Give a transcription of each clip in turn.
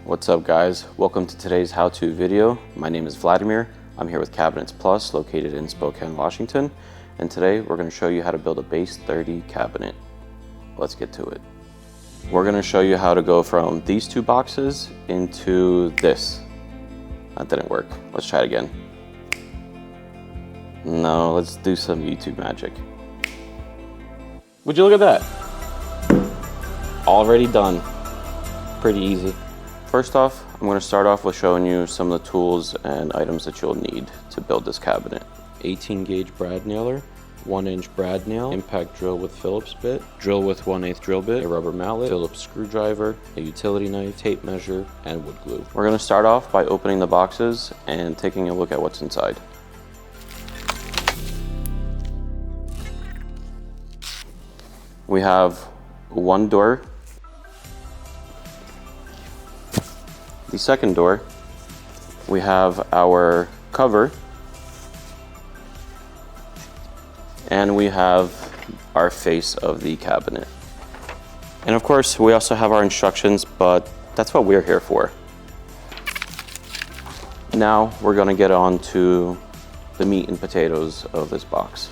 What's up guys? Welcome to today's how-to video. My name is Vladimir. I'm here with Cabinets Plus located in Spokane, Washington. And today we're going to show you how to build a base 30 cabinet. Let's get to it. We're going to show you how to go from these two boxes into this. That didn't work. Let's try it again. No, let's do some YouTube magic. Would you look at that? Already done. Pretty easy. First off, I'm going to start off with showing you some of the tools and items that you'll need to build this cabinet. 18 gauge brad nailer, 1-inch brad nail, impact drill with Phillips bit, drill with 1/8 drill bit, a rubber mallet, Phillips screwdriver, a utility knife, tape measure, and wood glue. We're going to start off by opening the boxes and taking a look at what's inside. We have one door. The second door, we have our cover, and we have our face of the cabinet. And of course, we also have our instructions, but that's what we're here for. Now we're going to get on to the meat and potatoes of this box.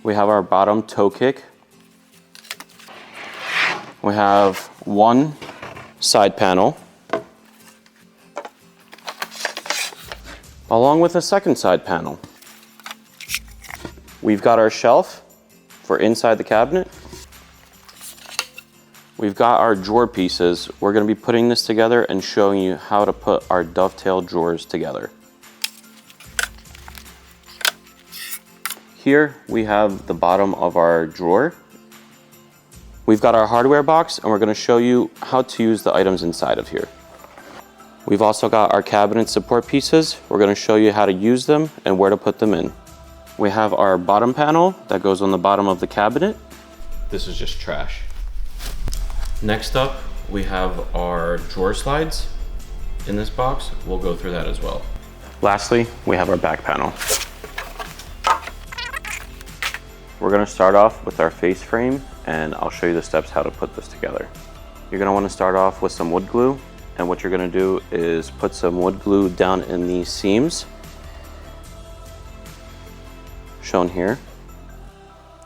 We have our bottom toe kick. We have one side panel, along with a second side panel. We've got our shelf for inside the cabinet. We've got our drawer pieces. We're going to be putting this together and showing you how to put our dovetail drawers together. Here we have the bottom of our drawer. We've got our hardware box, and we're going to show you how to use the items inside of here. We've also got our cabinet support pieces. We're going to show you how to use them and where to put them in. We have our bottom panel that goes on the bottom of the cabinet. This is just trash. Next up, we have our drawer slides in this box. We'll go through that as well. Lastly, we have our back panel. We're going to start off with our face frame, and I'll show you the steps how to put this together. You're going to want to start off with some wood glue, and what you're going to do is put some wood glue down in these seams shown here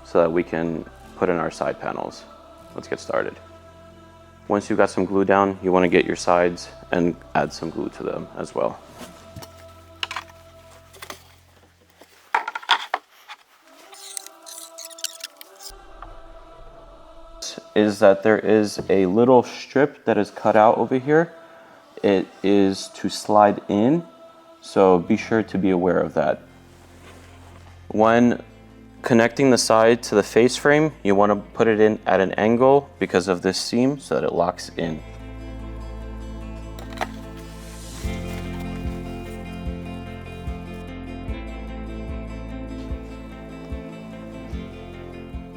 so that we can put in our side panels. Let's get started. Once you've got some glue down, you want to get your sides and add some glue to them as well. Is that there is a little strip that is cut out over here. It is to slide in, so be sure to be aware of that. When connecting the side to the face frame, you want to put it in at an angle because of this seam so that it locks in.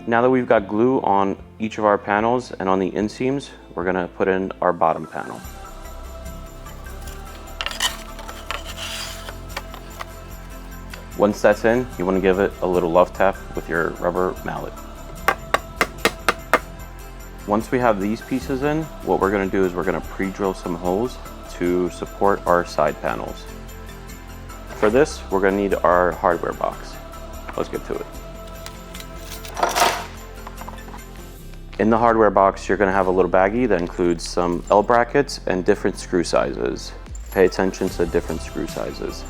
Now that we've got glue on each of our panels and on the inseams, we're going to put in our bottom panel. Once that's in, you want to give it a little love tap with your rubber mallet. Once we have these pieces in, what we're going to do is we're going to pre-drill some holes to support our side panels. For this, we're going to need our hardware box. Let's get to it. In the hardware box, you're going to have a little baggie that includes some L brackets and different screw sizes. Pay attention to the different screw sizes.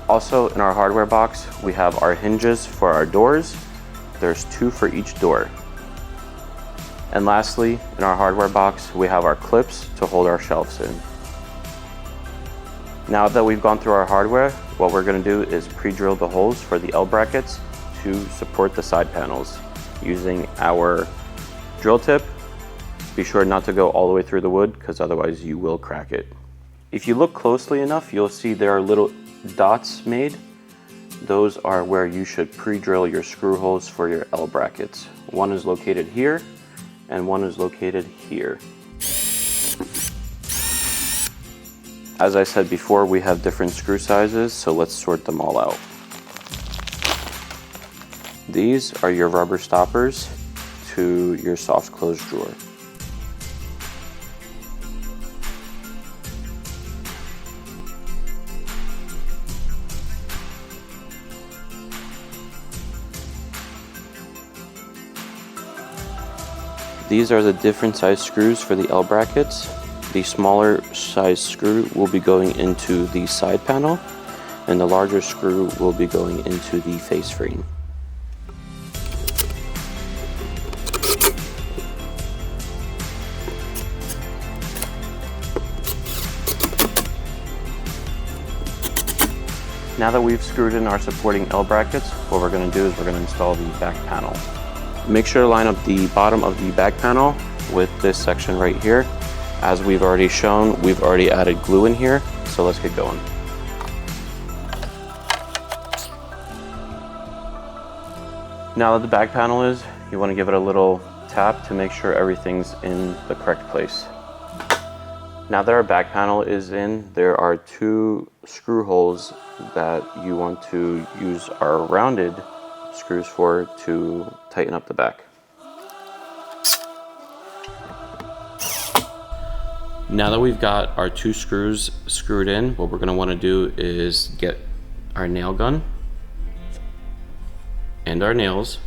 Also, in our hardware box, we have our hinges for our doors. There's 2 for each door. And lastly, in our hardware box, we have our clips to hold our shelves in. Now that we've gone through our hardware, what we're going to do is pre-drill the holes for the L brackets to support the side panels using our drill tip. Be sure not to go all the way through the wood because otherwise you will crack it. If you look closely enough, you'll see there are little dots made. Those are where you should pre-drill your screw holes for your L brackets. One is located here and one is located here. As I said before, we have different screw sizes, so let's sort them all out. These are your rubber stoppers to your soft close drawer. These are the different size screws for the L brackets. The smaller size screw will be going into the side panel, and the larger screw will be going into the face frame. Now that we've screwed in our supporting L brackets, what we're going to do is we're going to install the back panel. Make sure to line up the bottom of the back panel with this section right here. As we've already shown, we've already added glue in here, so let's get going. Now that the back panel is, you want to give it a little tap to make sure everything's in the correct place. Now that our back panel is in, there are 2 screw holes that you want to use our rounded screws for to tighten up the back. Now that we've got our 2 screws screwed in, what we're going to want to do is get our nail gun and our nails,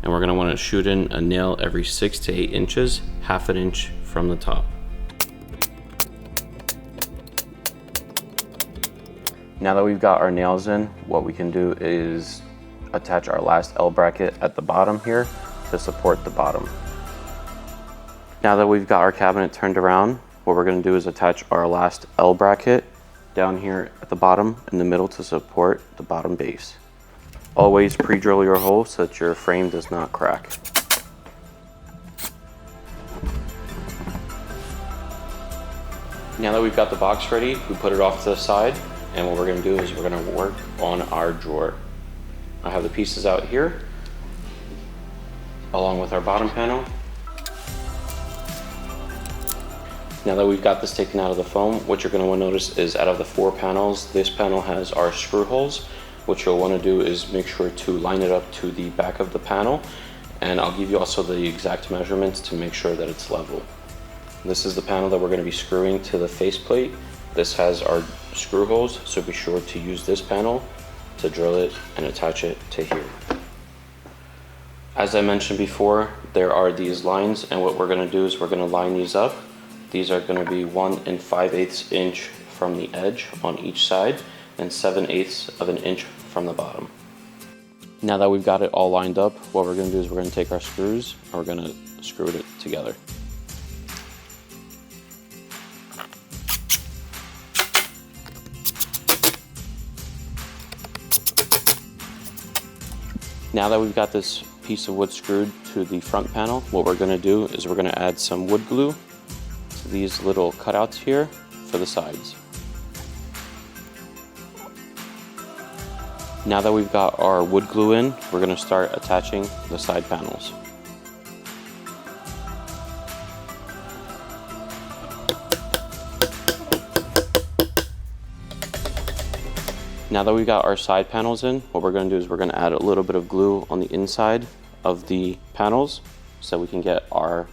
and we're going to want to shoot in a nail every 6 to 8 inches, half an inch from the top. Now that we've got our nails in, what we can do is attach our last L bracket at the bottom here to support the bottom. Now that we've got our cabinet turned around, what we're going to do is attach our last L bracket down here at the bottom in the middle to support the bottom base. Always pre-drill your hole so that your frame does not crack. Now that we've got the box ready, we put it off to the side, and what we're going to do is we're going to work on our drawer. I have the pieces out here, along with our bottom panel. Now that we've got this taken out of the foam, what you're going to want to notice is out of the 4 panels, this panel has our screw holes. What you'll want to do is make sure to line it up to the back of the panel, and I'll give you also the exact measurements to make sure that it's level. This is the panel that we're going to be screwing to the faceplate. This has our screw holes, so be sure to use this panel to drill it and attach it to here. As I mentioned before, there are these lines, and what we're going to do is we're going to line these up. These are going to be 1 5/8 inch from the edge on each side and 7/8 of an inch from the bottom. Now that we've got it all lined up, what we're going to do is we're going to take our screws and we're going to screw it together. Now that we've got this piece of wood screwed to the front panel, what we're going to do is we're going to add some wood glue to these little cutouts here for the sides. Now that we've got our wood glue in, we're going to start attaching the side panels. Now that we've got our side panels in, what we're going to do is we're going to add a little bit of glue on the inside of the panels so we can get our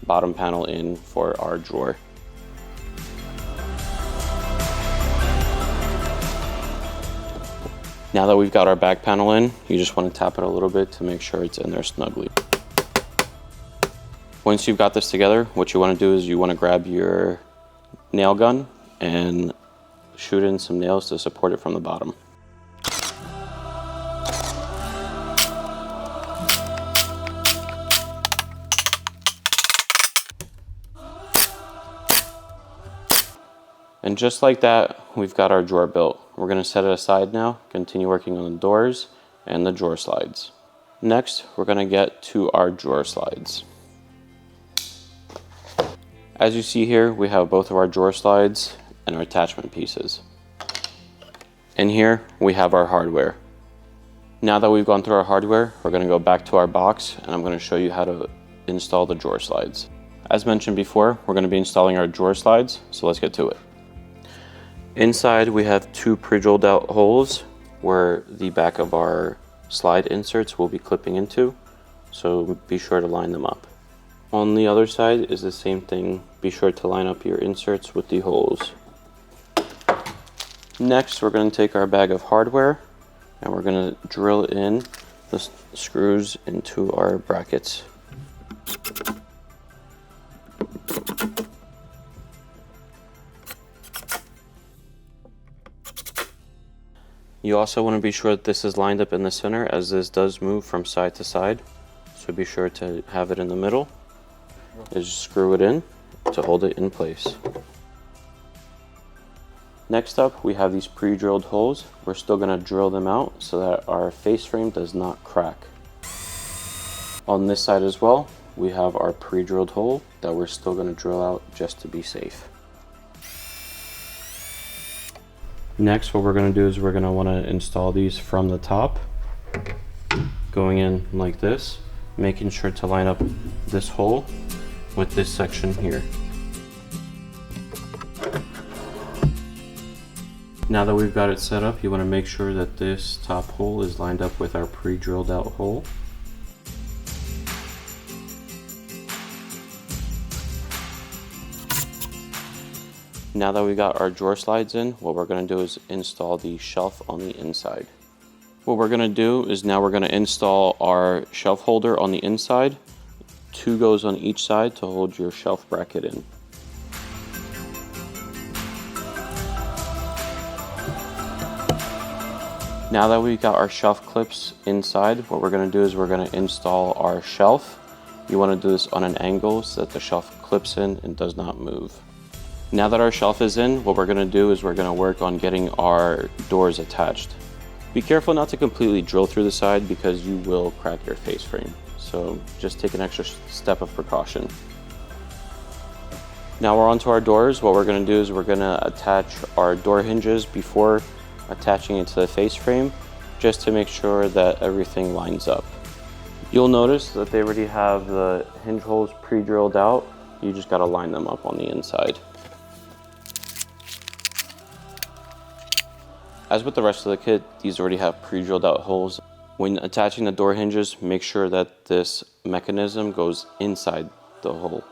bottom panel in for our drawer. Now that we've got our back panel in, you just want to tap it a little bit to make sure it's in there snugly. Once you've got this together, what you want to do is you want to grab your nail gun and shoot in some nails to support it from the bottom. And just like that, we've got our drawer built. We're going to set it aside now, continue working on the doors and the drawer slides. Next, we're going to get to our drawer slides. As you see here, we have both of our drawer slides and our attachment pieces. And here we have our hardware. Now that we've gone through our hardware, we're going to go back to our box and I'm going to show you how to install the drawer slides. As mentioned before, we're going to be installing our drawer slides, so let's get to it. Inside we have 2 pre-drilled out holes where the back of our slide inserts will be clipping into, so be sure to line them up. On the other side is the same thing. Be sure to line up your inserts with the holes. Next, we're going to take our bag of hardware and we're going to drill in the screws into our brackets. You also want to be sure that this is lined up in the center, as this does move from side to side. So be sure to have it in the middle. Just screw it in to hold it in place. Next up, we have these pre-drilled holes. We're still going to drill them out so that our face frame does not crack. On this side as well, we have our pre-drilled hole that we're still going to drill out just to be safe. Next, what we're going to do is we're going to want to install these from the top, going in like this, making sure to line up this hole with this section here. Now that we've got it set up, you want to make sure that this top hole is lined up with our pre-drilled out hole. Now that we got our drawer slides in, what we're going to do is install the shelf on the inside. What we're going to do is now we're going to install our shelf holder on the inside. 2 goes on each side to hold your shelf bracket in. Now that we've got our shelf clips inside, what we're going to do is we're going to install our shelf. You want to do this on an angle so that the shelf clips in and does not move. Now that our shelf is in, what we're going to do is we're going to work on getting our doors attached. Be careful not to completely drill through the side because you will crack your face frame. So just take an extra step of precaution. Now we're onto our doors. What we're going to do is we're going to attach our door hinges before attaching it to the face frame, just to make sure that everything lines up. You'll notice that they already have the hinge holes pre-drilled out. You just got to line them up on the inside. As with the rest of the kit, these already have pre-drilled out holes. When attaching the door hinges, make sure that this mechanism goes inside the hole.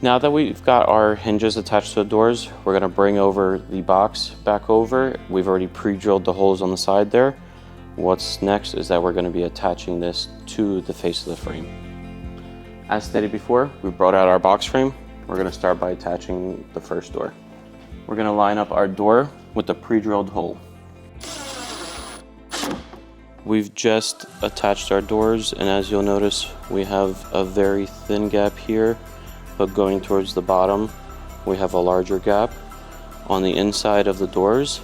Now that we've got our hinges attached to the doors, we're going to bring over the box back over. We've already pre-drilled the holes on the side there. What's next is that we're going to be attaching this to the face of the frame. As stated before, we brought out our box frame. We're going to start by attaching the first door. We're going to line up our door with the pre-drilled hole. We've just attached our doors, and as you'll notice, we have a very thin gap here. But going towards the bottom, we have a larger gap. On the inside of the doors,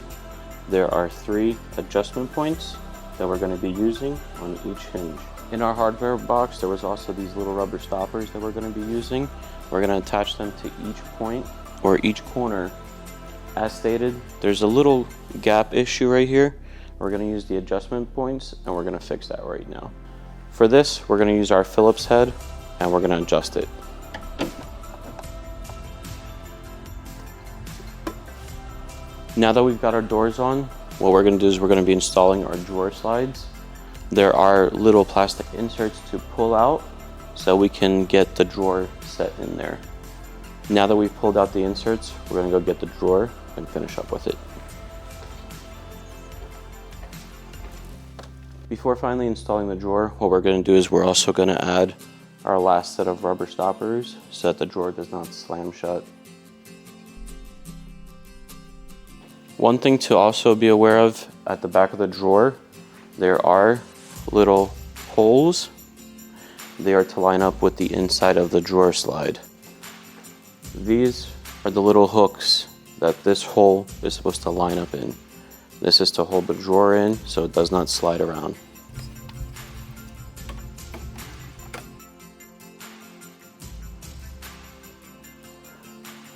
there are 3 adjustment points that we're going to be using on each hinge. In our hardware box, there was also these little rubber stoppers that we're going to be using. We're going to attach them to each point or each corner. As stated, there's a little gap issue right here. We're going to use the adjustment points and we're going to fix that right now. For this, we're going to use our Phillips head and we're going to adjust it. Now that we've got our doors on, what we're going to do is we're going to be installing our drawer slides. There are little plastic inserts to pull out so we can get the drawer set in there. Now that we've pulled out the inserts, we're going to go get the drawer and finish up with it. Before finally installing the drawer, what we're going to do is we're also going to add our last set of rubber stoppers so that the drawer does not slam shut. One thing to also be aware of, at the back of the drawer, there are little holes. They are to line up with the inside of the drawer slide. These are the little hooks that this hole is supposed to line up in. This is to hold the drawer in so it does not slide around.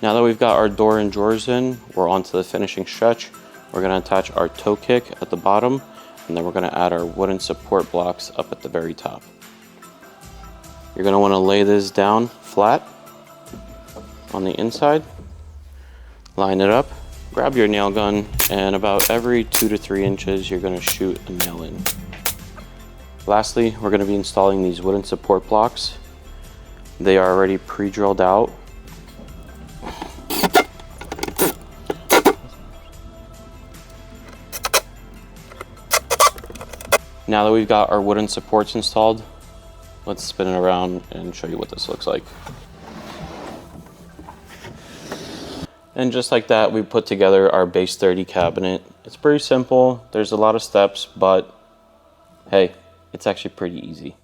Now that we've got our door and drawers in, we're on to the finishing stretch. We're going to attach our toe kick at the bottom, and then we're going to add our wooden support blocks up at the very top. You're gonna wanna lay this down flat on the inside, line it up, grab your nail gun, and about every 2 to 3 inches, you're gonna shoot a nail in. Lastly, we're gonna be installing these wooden support blocks. They are already pre-drilled out. Now that we've got our wooden supports installed, let's spin it around and show you what this looks like. And just like that, we put together our B30 cabinet. It's pretty simple. There's a lot of steps, but hey, it's actually pretty easy.